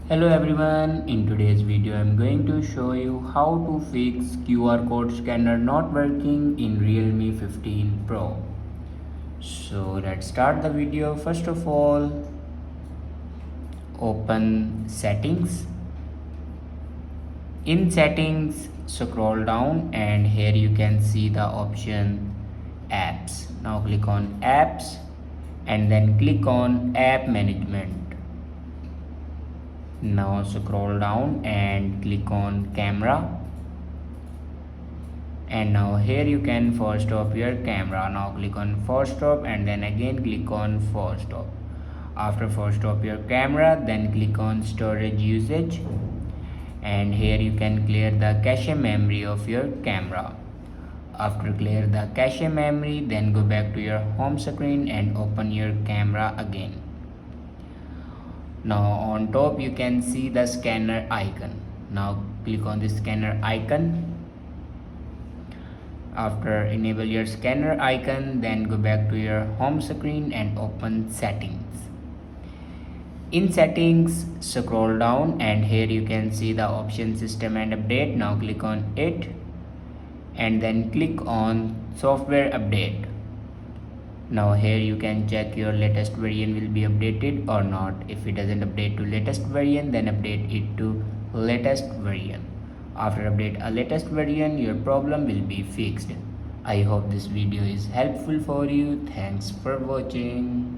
Hello everyone, in today's video I'm going to show you how to fix QR code scanner not working in Realme 15 Pro. So let's start the video. First of all, open settings. In settings, scroll down and here you can see the option apps. Now click on apps and then click on app management. Now scroll down and click on camera, and now here you can force stop your camera. Now click on force stop and then again click on force stop. After force stop your camera, then click on storage usage, and here you can clear the cache memory of your camera. After clear the cache memory, then go back to your home screen and open your camera again. Now on top you can see the scanner icon. Now click on the scanner icon. After enable your scanner icon, then go back to your home screen and open settings. In settings, scroll down and here you can see the option system and update. Now click on it and then click on software update. Now here you can check your latest variant will be updated or not. If it doesn't update to latest variant, then update it to latest variant. After update a latest variant, your problem will be fixed. I hope this video is helpful for you. Thanks for watching.